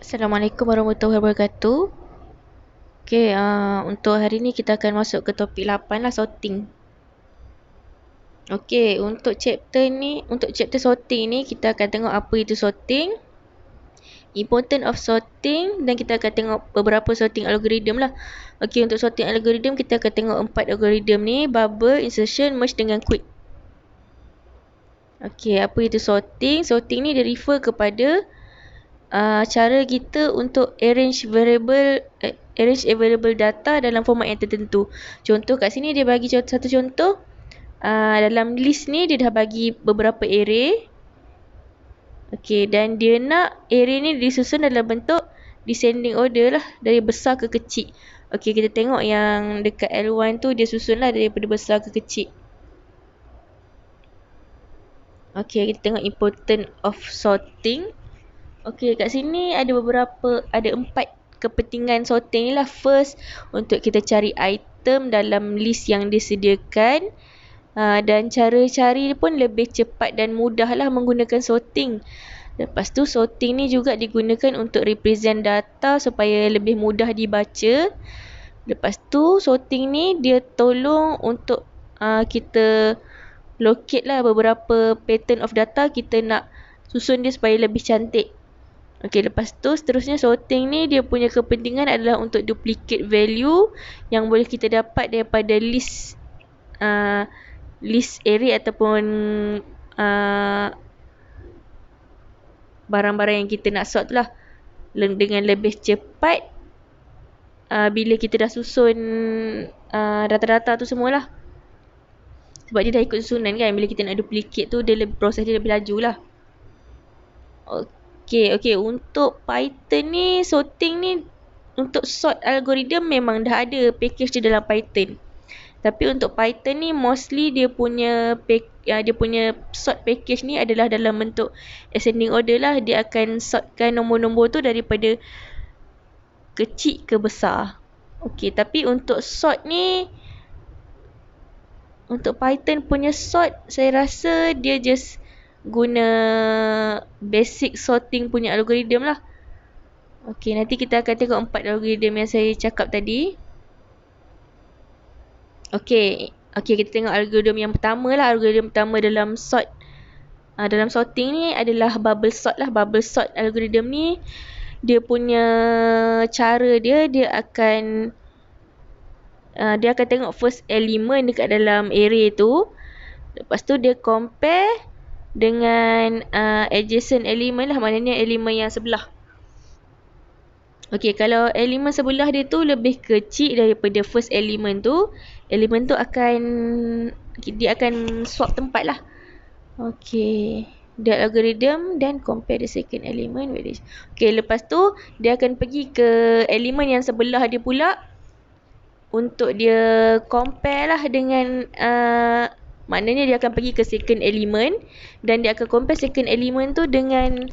Assalamualaikum warahmatullahi wabarakatuh. Okey, untuk hari ni kita akan masuk ke topik 8 lah, sorting. Okey, untuk chapter sorting ni kita akan tengok apa itu sorting, important of sorting, dan kita akan tengok beberapa sorting algorithm lah. Okey, untuk sorting algorithm kita akan tengok 4 algorithm ni: bubble, insertion, merge dengan quick. Okey, apa itu sorting? Sorting ni dia refer kepada cara kita untuk arrange available data dalam format yang tertentu. Contoh kat sini dia bagi satu contoh. Dalam list ni dia dah bagi beberapa array. Okey, dan dia nak array ni disusun dalam bentuk descending order lah, dari besar ke kecil. Okey, kita tengok yang dekat L1 tu dia susun lah daripada besar ke kecil. Okey, kita tengok important of sorting. Okey, kat sini ada 4 kepentingan sorting ni lah. First, untuk kita cari item dalam list yang disediakan. Dan cara cari pun lebih cepat dan mudah lah menggunakan sorting. Lepas tu, sorting ni juga digunakan untuk represent data supaya lebih mudah dibaca. Lepas tu, sorting ni dia tolong untuk kita locate lah beberapa pattern of data kita nak susun dia supaya lebih cantik. Okey, lepas tu seterusnya sorting ni dia punya kepentingan adalah untuk duplicate value yang boleh kita dapat daripada list array ataupun barang-barang yang kita nak sort lah dengan lebih cepat bila kita dah susun data-data tu semualah. Sebab dia dah ikut susunan kan, bila kita nak duplicate tu proses dia lebih laju lah. Okey, untuk Python ni, sorting ni untuk sort algorithm memang dah ada package dia dalam Python. Tapi untuk Python ni mostly dia punya sort package ni adalah dalam bentuk ascending order lah. Dia akan sortkan nombor-nombor tu daripada kecil ke besar. Okey, tapi untuk sort ni, untuk Python punya sort, saya rasa dia just guna basic sorting punya algorithm lah. Okey, nanti kita akan tengok 4 algorithm yang saya cakap tadi. Okey, kita tengok algorithm yang pertama lah. Algorithm pertama dalam sorting ni adalah bubble sort lah. Bubble sort algorithm ni, dia punya cara dia akan tengok first element dekat dalam array tu. Lepas tu dia compare dengan adjacent element lah, maknanya elemen yang sebelah. Okey, kalau elemen sebelah dia tu lebih kecil daripada first element tu, elemen tu akan swap tempat lah. Okey, the algorithm then compare the second element with this. Okey, lepas tu dia akan pergi ke elemen yang sebelah dia pula untuk dia compare lah dengan maknanya dia akan pergi ke second element dan dia akan compare second element tu dengan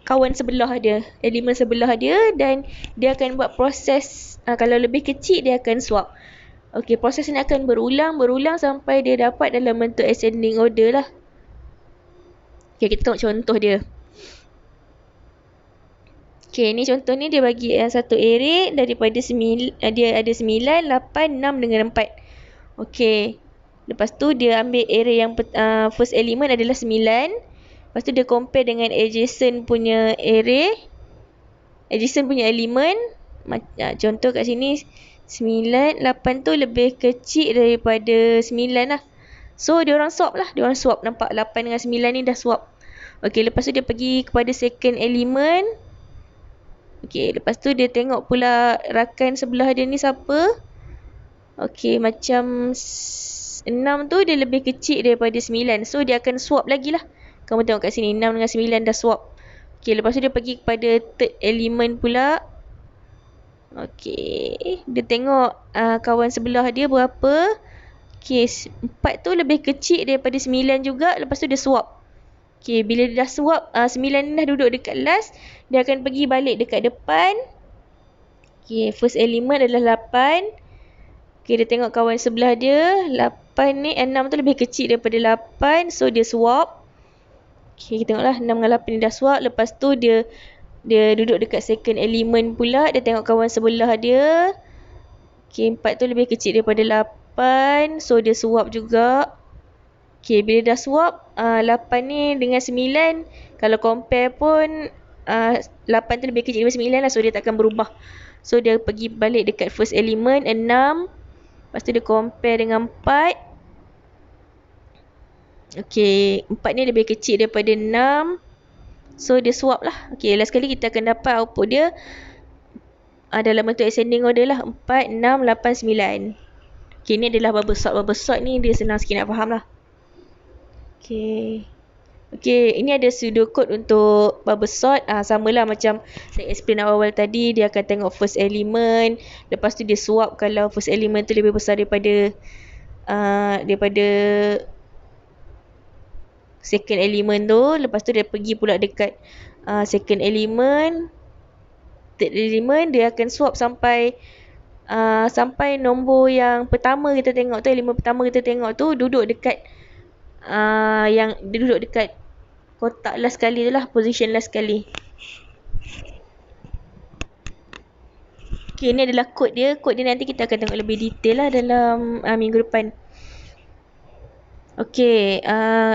kawan sebelah dia, elemen sebelah dia, dan dia akan buat proses, kalau lebih kecil dia akan swap. Okey, proses ni akan berulang sampai dia dapat dalam bentuk ascending order lah. Okey, kita tengok contoh dia. Okey, ni contoh ni dia bagi satu array daripada dia ada 9, 8, 6 dengan 4. Okey, lepas tu dia ambil array yang first element adalah 9. Lepas tu dia compare dengan adjacent punya elemen. Contoh kat sini 9, 8 tu lebih kecil daripada 9 lah. So dia orang swap. Nampak 8 dengan 9 ni dah swap. Okey, lepas tu dia pergi kepada second element. Okey, lepas tu dia tengok pula rakan sebelah dia ni siapa. Okey, macam 6 tu dia lebih kecil daripada 9. So dia akan swap lagi lah. Kamu tengok kat sini 6 dengan 9 dah swap. Okey, lepas tu dia pergi kepada third element pula. Okey, dia tengok kawan sebelah dia berapa. Okey, 4 tu lebih kecil daripada 9 juga. Lepas tu dia swap. Okey, bila dia dah swap, 9 ni dah duduk dekat last, dia akan pergi balik dekat depan. Okey, first element adalah 8. Okey, dia tengok kawan sebelah dia, 8 ni, 6 tu lebih kecil daripada 8. So dia swap. Okey, kita tengoklah 6 dengan 8 ni dah swap. Lepas tu dia Dia duduk dekat second element pula. Dia tengok kawan sebelah dia. Okay, 4 tu lebih kecil daripada 8. So, dia swap juga. Okay, bila dah swap, 8 ni dengan 9. Kalau compare pun, 8 tu lebih kecil daripada 9 lah. So, dia takkan berubah. So, dia pergi balik dekat first element, 6. Lepas tu, dia compare dengan 4. Okay, 4 ni lebih kecil daripada 6. So, dia swap lah. Okay, last kali kita akan dapat output dia dalam bentuk ascending order lah. 4, 6, 8, 9. Okay, ni adalah bubble sort. Bubble sort ni dia senang sikit nak faham lah. Okay. Okay, ini ada pseudocode untuk bubble sort. Samalah macam saya explain awal-awal tadi. Dia akan tengok first element. Lepas tu dia swap kalau first element tu lebih besar daripada second element tu. Lepas tu dia pergi pula dekat second element. Third element dia akan swap sampai nombor yang pertama kita tengok tu, elemen pertama kita tengok tu duduk dekat yang dia duduk dekat kotak last sekali tu lah, position last sekali. Okay, ni adalah kod dia. Kod dia nanti kita akan tengok lebih detail lah dalam minggu depan. Okay,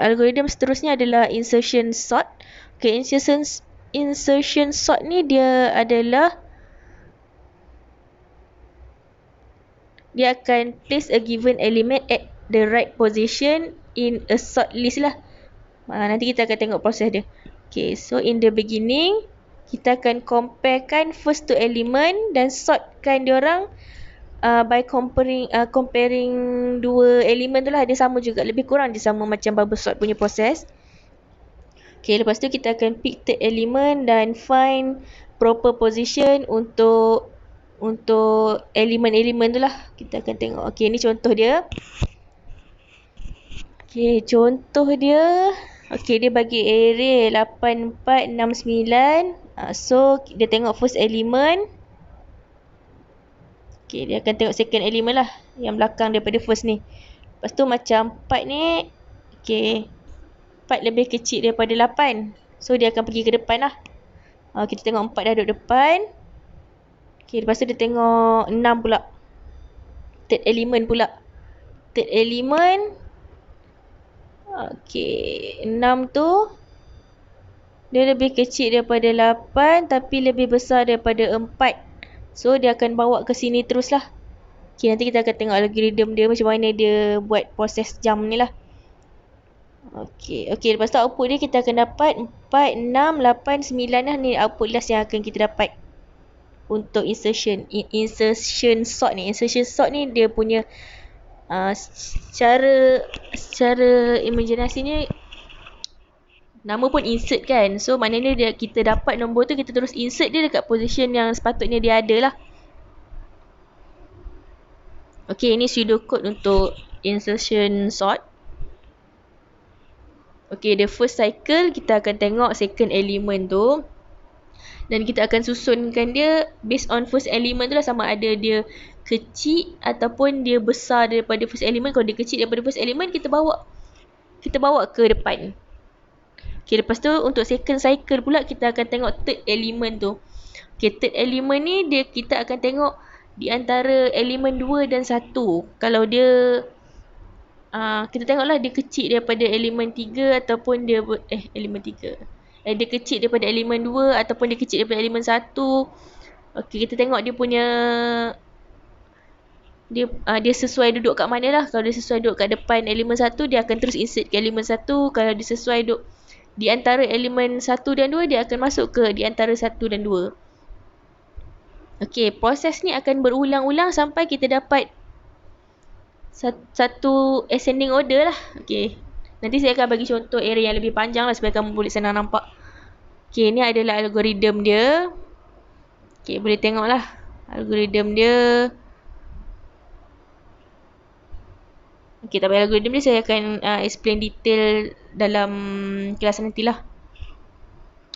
algoritma seterusnya adalah insertion sort. Okay, insertion sort ni dia adalah dia akan place a given element at the right position in a sort list lah. Nanti kita akan tengok proses dia. Okay, so in the beginning, kita akan comparekan first two element dan sortkan diorang by comparing dua elemen tu lah. Dia sama juga, lebih kurang dia sama macam bubble sort punya proses. Okay, lepas tu kita akan pick third element dan find proper position untuk elemen-elemen tu lah. Kita akan tengok. Okay, ni contoh dia. Okay, contoh dia. Okay, dia bagi array 8, 4, 6, 9. So, dia tengok first element. Okay, dia akan tengok second element lah. Yang belakang daripada first ni. Lepas tu macam 4 ni. Okay, 4 lebih kecil daripada 8. So, dia akan pergi ke depan lah. Kita tengok 4 dah duduk depan. Okay, lepas tu dia tengok 6 pula. Third element pula. Third element. Okay, 6 tu dia lebih kecil daripada 8 tapi lebih besar daripada 4. So, dia akan bawa ke sini terus lah. Okay, nanti kita akan tengok algoritma dia macam mana dia buat proses jump ni lah. Okay, lepas tu output dia kita akan dapat 4, 6, 8, 9 lah. Ni output last yang akan kita dapat untuk insertion sort ni. Insertion sort ni dia punya secara imaginasi ni nama pun insert kan. So maknanya kita dapat nombor tu, kita terus insert dia dekat position yang sepatutnya dia ada lah. Okay, ini pseudocode untuk insertion sort. Okay, the first cycle kita akan tengok second element tu. Dan kita akan susunkan dia based on first element tu lah, sama ada dia kecil ataupun dia besar daripada first element. Kalau dia kecil daripada first element, kita bawa ke depan. Okay, lepas tu untuk second cycle pula kita akan tengok third element tu. Okay, third element ni kita akan tengok di antara elemen 2 dan 1. Kalau dia kita tengoklah dia kecil daripada elemen 3 ataupun dia elemen 3. Dia kecil daripada elemen 2 ataupun dia kecil daripada elemen 1. Okey, kita tengok dia punya dia sesuai duduk kat mana lah. Kalau dia sesuai duduk kat depan elemen 1, dia akan terus insert ke elemen 1. Kalau dia sesuai duduk di antara elemen 1 dan 2, dia akan masuk ke di antara 1 dan 2. Okey, proses ni akan berulang-ulang sampai kita dapat satu ascending order lah. Okey, nanti saya akan bagi contoh array yang lebih panjang lah supaya kamu boleh senang nampak. Okey, ni adalah algoritma dia. Okey, boleh tengok lah algoritma dia. Okey, tapi algoritma dia saya akan explain detail dalam kelas nantilah.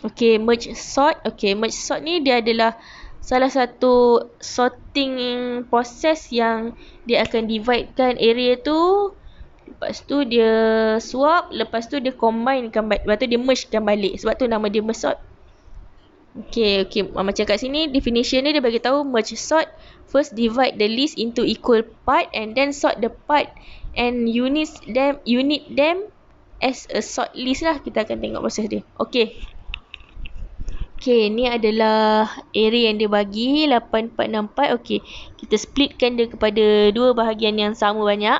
Okey, merge sort. Okey, merge sort ni dia adalah salah satu sorting proses yang dia akan dividekan array tu. Lepas tu dia swap. Lepas tu dia combinekan balik. Lepas tu dia mergekan balik. Sebab tu nama dia merge sort. Okay, macam kat sini definition dia bagi tahu merge sort. First divide the list into equal part and then sort the part and unit them as a sort list lah. Kita akan tengok proses dia. Okay. Okay, ni adalah array yang dia bagi 8464. Okay, kita splitkan dia kepada dua bahagian yang sama banyak.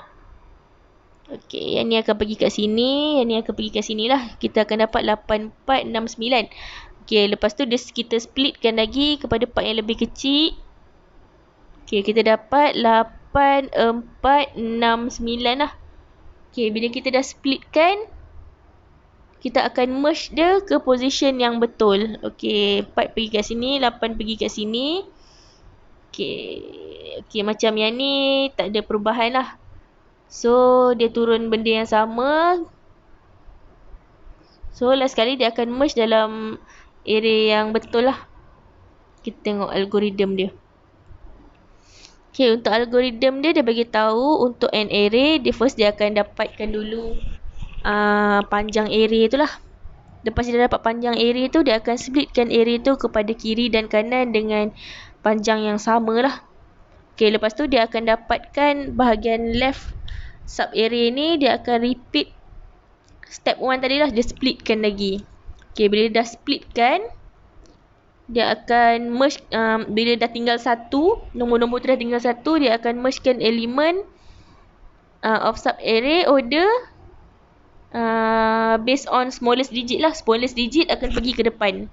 Okay, yang ni akan pergi kat sini, yang ni akan pergi kat sini lah. Kita akan dapat 8469. Okay, lepas tu kita splitkan lagi kepada part yang lebih kecil. Okay, kita dapat 8469 lah. Okay, bila kita dah splitkan, kita akan merge dia ke position yang betul. Okay, 4 pergi kat sini, 8 pergi kat sini. Okay, macam yang ni tak ada perubahan lah. So, dia turun benda yang sama. So, last sekali dia akan merge dalam array yang betul lah. Kita tengok algoritma dia. Okay, untuk algoritma dia bagi tahu untuk an array, dia akan dapatkan dulu panjang array tu lah. Lepas dia dapat panjang array tu, dia akan splitkan array tu kepada kiri dan kanan dengan panjang yang sama lah. Okay, lepas tu dia akan dapatkan bahagian left sub array ni, dia akan repeat step 1 tadi lah, dia splitkan lagi. Okay, bila dia dah splitkan, dia akan merge, bila dah tinggal satu, nombor-nombor tu dah tinggal satu, dia akan mergekan elemen of sub array order based on smallest digit lah. Smallest digit akan pergi ke depan.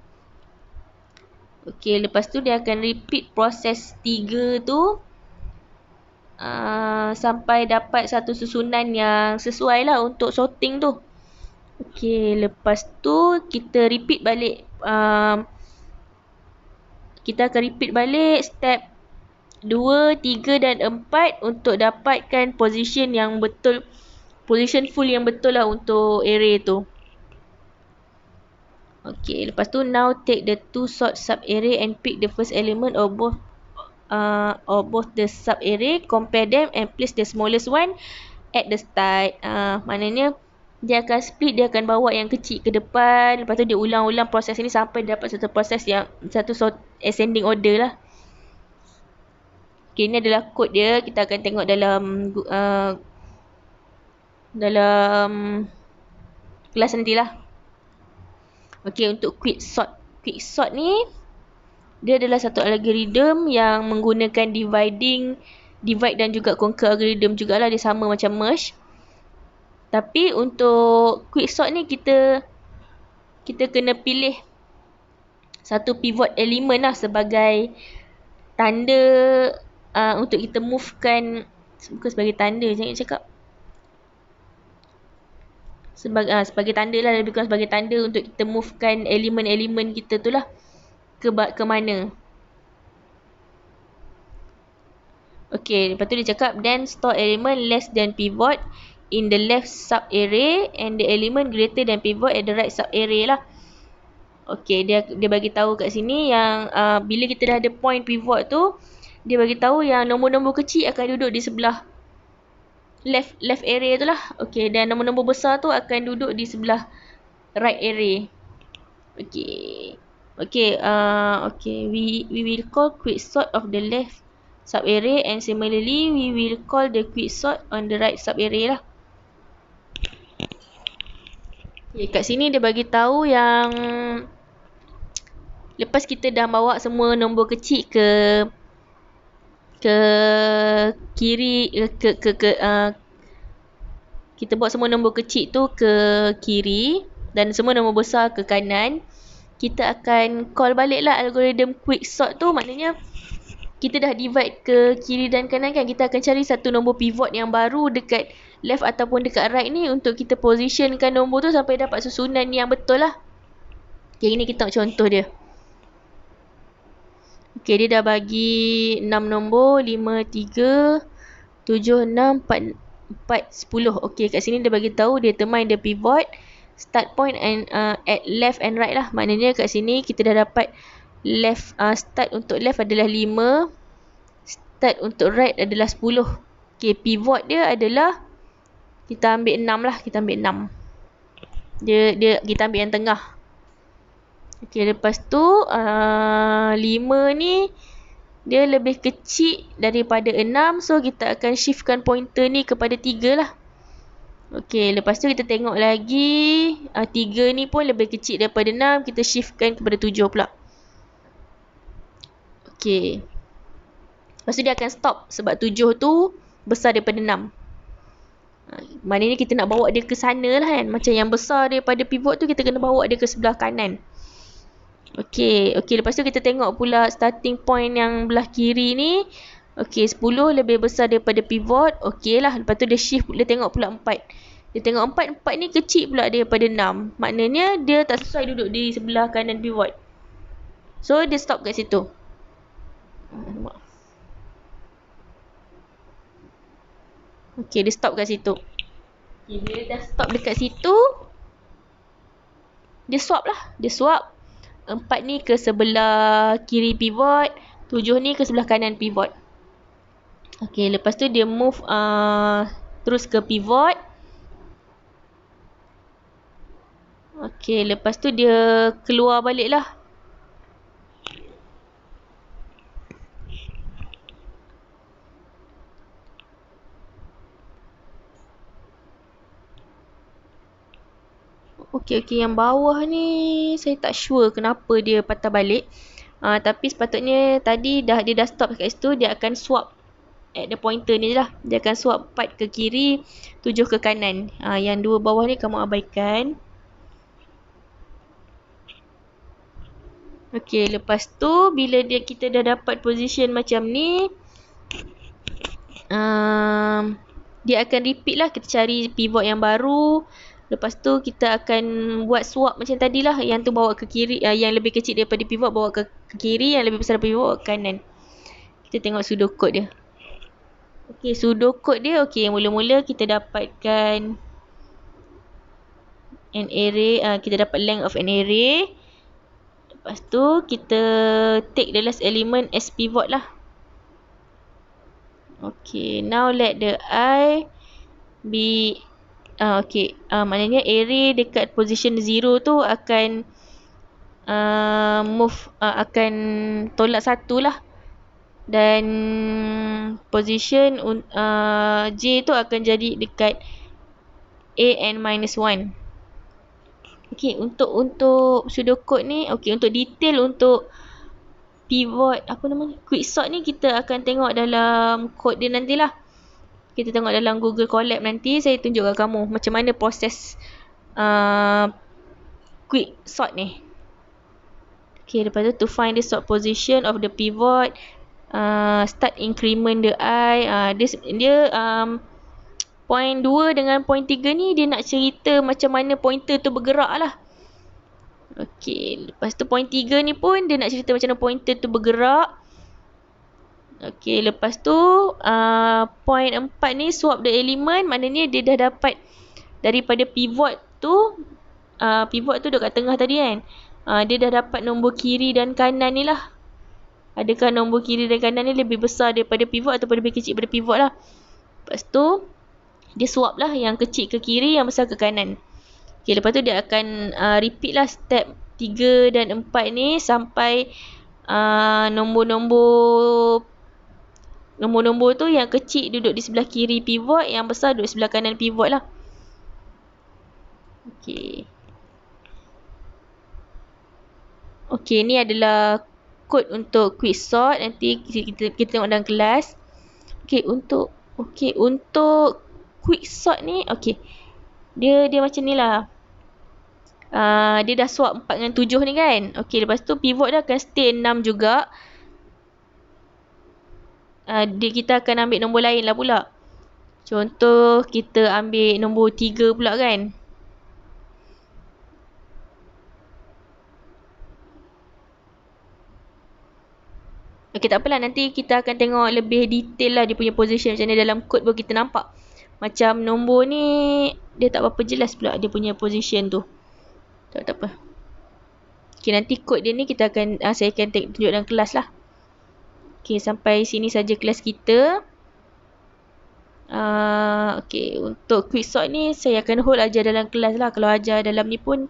Okay, lepas tu dia akan repeat proses 3 tu sampai dapat satu susunan yang sesuai lah untuk sorting tu. Okay, lepas tu kita repeat balik. Kita akan repeat balik step 2, 3 dan 4 untuk dapatkan position yang betul, position full yang betul lah untuk array tu. Okay, lepas tu now take the two sort sub array and pick the first element of both the sub array, compare them and place the smallest one at the start. Maknanya dia akan split, dia akan bawa yang kecil ke depan, lepas tu dia ulang-ulang proses ni sampai dapat satu proses yang satu sort ascending order lah. Okay, ni adalah kod dia. Kita akan tengok dalam kelas nantilah. Okay, untuk quick sort. Quick sort ni, dia adalah satu algoritma yang menggunakan divide dan juga conquer algorithm jugalah. Dia sama macam merge. Tapi untuk quick sort ni, kita kena pilih satu pivot element lah sebagai tanda untuk kita movekan. Bukan sebagai tanda, jangan cakap. Sebagai tanda lah, lebih kurang sebagai tanda untuk kita movekan elemen-elemen kita tu lah ke mana. Okay, lepas tu dia cakap then store element less than pivot in the left sub array and the element greater than pivot at the right sub array lah. Okay, dia bagi tahu kat sini yang bila kita dah ada point pivot tu, dia bagi tahu yang nombor-nombor kecil akan duduk di sebelah left array tu lah. Okay, dan nombor-nombor besar tu akan duduk di sebelah right array. Okay. Okay, we will call quick sort of the left sub array and similarly we will call the quick sort on the right sub array lah. Okay, kat sini dia bagi tahu yang lepas kita dah bawa semua nombor kecil ke kiri, kita bawa semua nombor kecil tu ke kiri dan semua nombor besar ke kanan, kita akan call balik lah algoritma quick sort tu. Maknanya kita dah divide ke kiri dan kanan kan, kita akan cari satu nombor pivot yang baru dekat left ataupun dekat right ni untuk kita positionkan nombor tu sampai dapat susunan yang betul lah. Okay, ini kita tengok contoh dia. Okay, dia dah bagi 6 nombor, 5, 3, 7, 6, 4, 10. Okay, kat sini dia bagi tahu determine the pivot, start point and at left and right lah. Maknanya kat sini kita dah dapat left, start untuk left adalah 5, start untuk right adalah 10. Okay, pivot dia adalah, kita ambil 6 lah, kita ambil 6. Kita ambil yang tengah. Okey, lepas tu 5 ni dia lebih kecil daripada 6. So kita akan shiftkan pointer ni kepada 3 lah. Okey, lepas tu kita tengok lagi 3 ni pun lebih kecil daripada 6. Kita shiftkan kepada 7 pula. Okey. Lepas tu dia akan stop sebab 7 tu besar daripada 6. Maknanya kita nak bawa dia ke sana lah kan. Macam yang besar daripada pivot tu kita kena bawa dia ke sebelah kanan. Okey, lepas tu kita tengok pula starting point yang belah kiri ni. Okey, 10 lebih besar daripada pivot. Okey lah, lepas tu dia shift, dia tengok pula 4. Dia tengok 4 ni kecil pula daripada 6. Maknanya dia tak sesuai duduk di sebelah kanan pivot. So dia stop kat situ. Okey, dia stop kat situ. Okay, bila dah stop dekat situ, dia swap lah. Dia swap 4 ni ke sebelah kiri pivot, 7 ni ke sebelah kanan pivot. Okey, lepas tu dia move terus ke pivot. Okey, lepas tu dia keluar balik lah. Okey, yang bawah ni saya tak sure kenapa dia patah balik. Tapi sepatutnya tadi dia dah stop kat situ, dia akan swap at the pointer ni je lah. Dia akan swap 4 ke kiri, 7 ke kanan. Yang dua bawah ni kamu abaikan. Okey, lepas tu bila kita dah dapat position macam ni, dia akan repeat lah. Kita cari pivot yang baru. Lepas tu kita akan buat swap macam tadi lah. Yang tu bawa ke kiri, yang lebih kecil daripada pivot bawa ke kiri, yang lebih besar daripada pivot bawa ke kanan. Kita tengok pseudocode dia. Okey, pseudocode dia okey. Mula-mula kita dapatkan an array, kita dapat length of an array. Lepas tu kita take the last element as pivot lah. Okay, now let the I be maknanya array dekat position 0 tu akan move, akan tolak 1 lah. Dan position J tu akan jadi dekat AN-1. Okay, untuk pseudocode ni, okay, untuk detail untuk pivot, quicksort ni kita akan tengok dalam kod dia nantilah. Kita tengok dalam Google Colab nanti, saya tunjuk kat kamu macam mana proses quicksort ni. Okay, lepas tu to find the sort position of the pivot, start increment the I. Dia point 2 dengan point 3 ni dia nak cerita macam mana pointer tu bergerak lah. Okay, lepas tu point 3 ni pun dia nak cerita macam mana pointer tu bergerak. Okay, lepas tu point 4 ni swap the element. Maknanya dia dah dapat daripada pivot tu. Pivot tu dekat tengah tadi kan. Dia dah dapat nombor kiri dan kanan ni lah. Adakah nombor kiri dan kanan ni lebih besar daripada pivot atau lebih kecil daripada pivot lah. Lepas tu dia swap lah yang kecil ke kiri, yang besar ke kanan. Okay, lepas tu dia akan repeat lah step 3 dan 4 ni sampai nombor-nombor tu yang kecil duduk di sebelah kiri pivot, yang besar duduk di sebelah kanan pivot lah. Okay, ni adalah kod untuk quicksort. Nanti kita tengok dalam kelas. Okay, untuk quicksort ni, okay, dia macam ni lah. Dia dah swap 4 dengan 7 ni kan. Okay, lepas tu pivot dia akan stay 6 juga. Kita akan ambil nombor lain lah pula. Contoh kita ambil nombor 3 pula kan. Okay, tak apalah, nanti kita akan tengok lebih detail lah dia punya position macam mana dalam kod baru kita nampak. Macam nombor ni dia tak berapa jelas pula dia punya position tu. Tak apa. Okay, nanti kod dia ni kita akan saya akan tunjuk dalam kelas lah. Okay, sampai sini saja kelas kita. Okay, untuk quicksort ni saya akan hold ajar dalam kelas lah. Kalau ajar dalam ni pun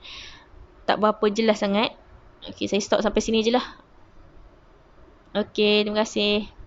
tak berapa jelas sangat. Okay, saya stop sampai sini je lah. Okay, terima kasih.